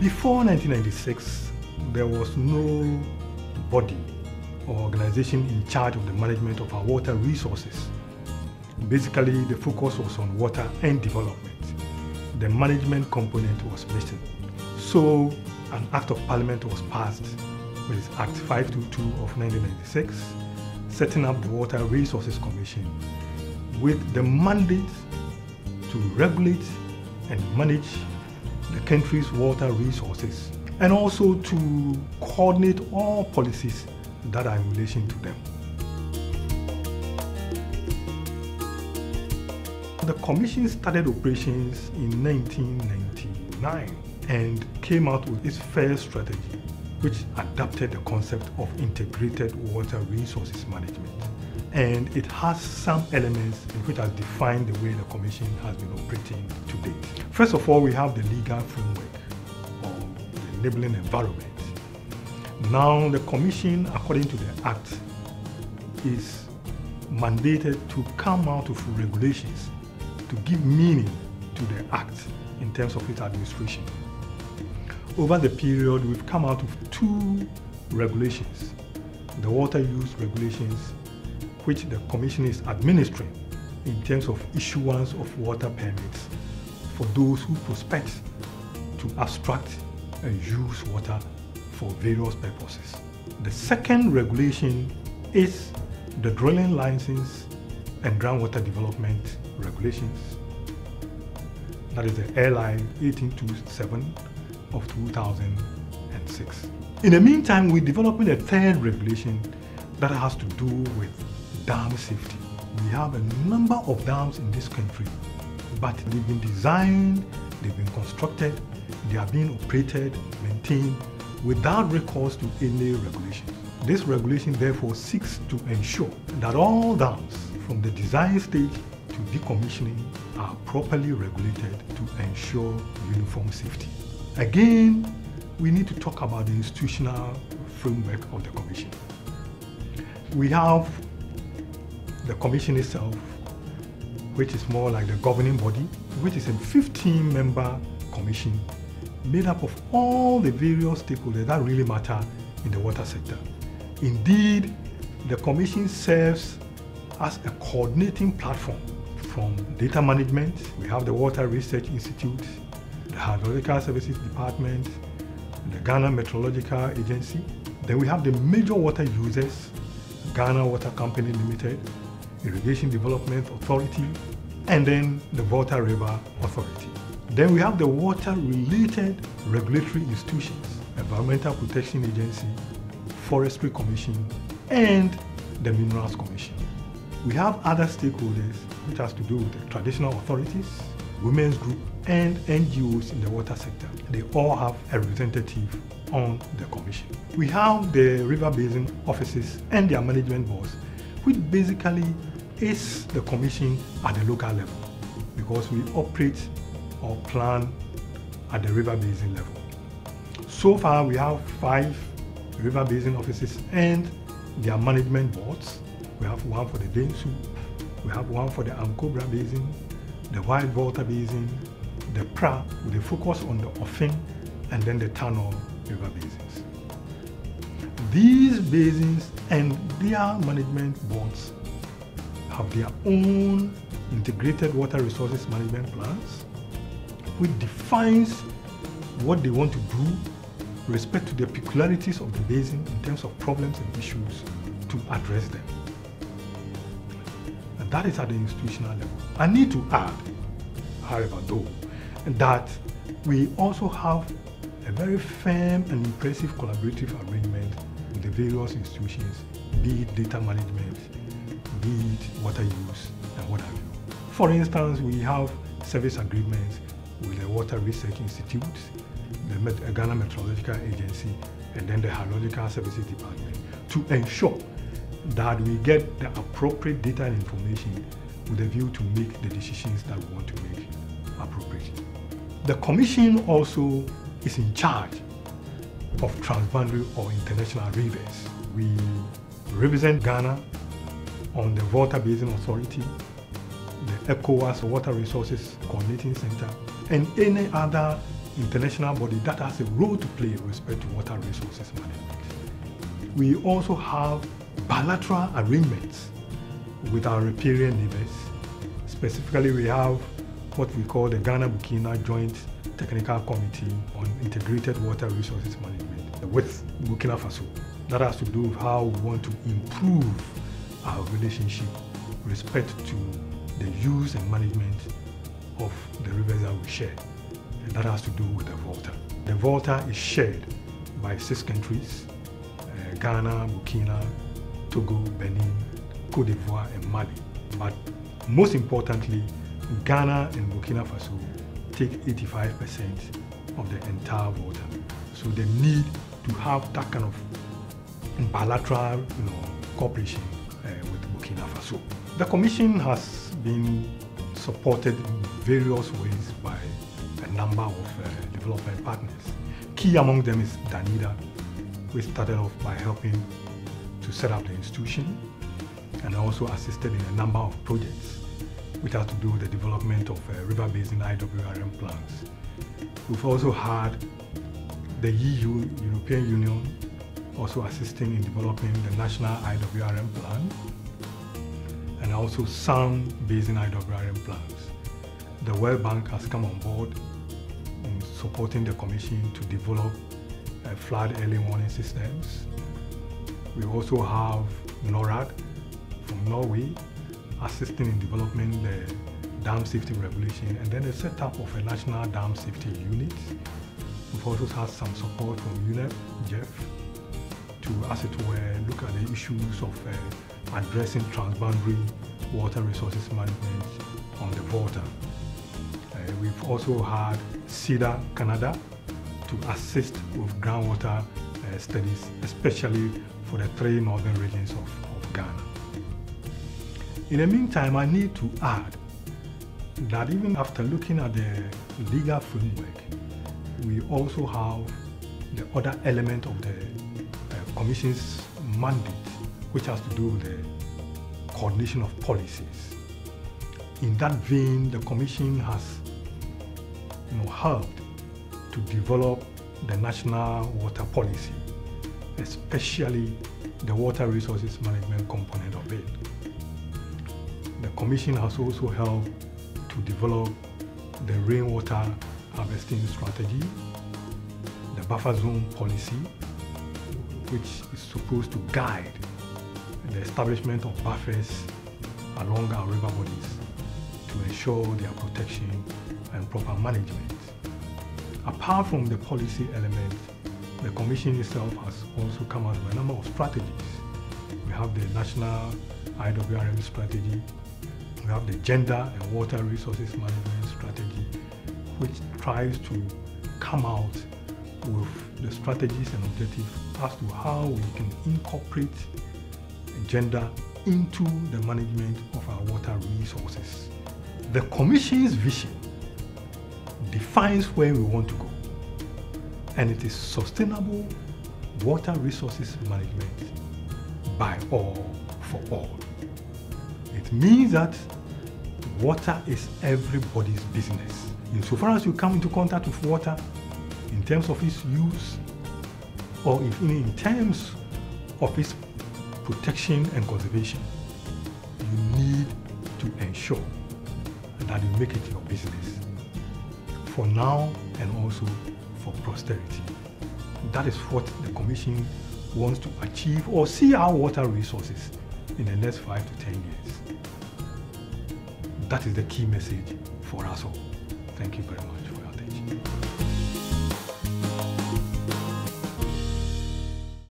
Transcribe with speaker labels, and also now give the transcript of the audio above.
Speaker 1: Before 1996, there was no body or organization in charge of the management of our water resources. Basically, the focus was on water and development. The management component was missing. So, an Act of Parliament was passed, which is Act 522 of 1996, setting up the Water Resources Commission with the mandate to regulate and manage the country's water resources and also to coordinate all policies that are in relation to them. The Commission started operations in 1999 and came out with its first strategy, which adapted the concept of integrated water resources management. And it has some elements in which has defined the way the Commission has been operating to date. First of all, we have the legal framework or the enabling environment. Now, the Commission, according to the Act, is mandated to come out with regulations to give meaning to the Act in terms of its administration. Over the period, we've come out with 2 regulations. The water use regulations, which the Commission is administering in terms of issuance of water permits for those who prospect to abstract and use water for various purposes. The second regulation is the drilling license and groundwater development regulations. That is the LI 1827 of 2006. In the meantime, we're developing a third regulation that has to do with dam safety. We have a number of dams in this country, but they've been designed, they've been constructed, they are being operated, maintained without recourse to any regulations. This regulation therefore seeks to ensure that all dams from the design stage to decommissioning are properly regulated to ensure uniform safety. Again, we need to talk about the institutional framework of the Commission. We have the Commission itself, which is more like the governing body, which is a 15-member commission made up of all the various stakeholders that really matter in the water sector. Indeed, the Commission serves as a coordinating platform from data management. We have the Water Research Institute, the Hydrological Services Department, the Ghana Meteorological Agency. Then we have the major water users, Ghana Water Company Limited, Irrigation Development Authority, and then the Volta River Authority. Then we have the water-related regulatory institutions, Environmental Protection Agency, Forestry Commission, and the Minerals Commission. We have other stakeholders, which has to do with the traditional authorities, women's group, and NGOs in the water sector. They all have a representative on the Commission. We have the river basin offices and their management boards, which basically is the Commission at the local level, because we operate or plan at the river basin level. So far, we have 5 river basin offices and their management boards. We have one for the Densu, we have one for the Ampomah Basin, the White Volta Basin, the Pra, with a focus on the Offin, and then the Tano river basins. These basins and their management boards have their own integrated water resources management plans, which defines what they want to do with respect to the peculiarities of the basin in terms of problems and issues to address them. And that is at the institutional level. I need to add, however, though, that we also have a very firm and impressive collaborative arrangement with the various institutions, be it data management, be it water use, and what have you. For instance, we have service agreements with the Water Research Institute, the Ghana Meteorological Agency, and then the Hydrological Services Department to ensure that we get the appropriate data and information with a view to make the decisions that we want to make appropriately. The Commission also is in charge of transboundary or international rivers. We represent Ghana on the Volta Basin Authority, the ECOWAS Water Resources Coordinating Center, and any other international body that has a role to play with respect to water resources management. We also have bilateral arrangements with our riparian neighbors. Specifically, we have what we call the Ghana-Burkina Joint Technical Committee on Integrated Water Resources Management with Burkina Faso. That has to do with how we want to improve our relationship with respect to the use and management of the rivers that we share. And that has to do with the Volta. The Volta is shared by 6 countries, Ghana, Burkina, Togo, Benin, Cote d'Ivoire, and Mali. But most importantly, Ghana and Burkina Faso take 85% of the entire Volta. So they need to have that kind of bilateral cooperation with Burkina Faso. The Commission has been supported in various ways by a number of development partners. Key among them is Danida, which started off by helping to set up the institution and also assisted in a number of projects which has to do with the development of river basin IWRM plans. We've also had the EU, European Union, also assisting in developing the national IWRM plan and also some basin IWRM plans. The World Bank has come on board in supporting the Commission to develop flood early warning systems. We also have NORAD from Norway assisting in developing the dam safety regulation and then the setup of a national dam safety unit. We've also had some support from UNEP, Jeff, to, as it were, look at the issues of addressing transboundary water resources management on the Volta. We've also had CEDA Canada to assist with groundwater studies, especially for the 3 northern regions of Ghana. In the meantime, I need to add that even after looking at the legal framework, we also have the other element of the Commission's mandate, which has to do with the coordination of policies. In that vein, the Commission has helped to develop the national water policy, especially the water resources management component of it. The Commission has also helped to develop the rainwater harvesting strategy, the buffer zone policy, which is supposed to guide the establishment of buffers along our river bodies to ensure their protection and proper management. Apart from the policy element, the Commission itself has also come out with a number of strategies. We have the National IWRM strategy, we have the Gender and Water Resources Management strategy, which tries to come out with the strategies and objectives as to how we can incorporate gender into the management of our water resources. The Commission's vision defines where we want to go, and it is sustainable water resources management by all for all. It means that water is everybody's business. Insofar as you come into contact with water, in terms of its use, or even in terms of its protection and conservation, you need to ensure that you make it your business for now and also for posterity. That is what the Commission wants to achieve or see our water resources in the next 5 to 10 years. That is the key message for us all. Thank you very much for your attention.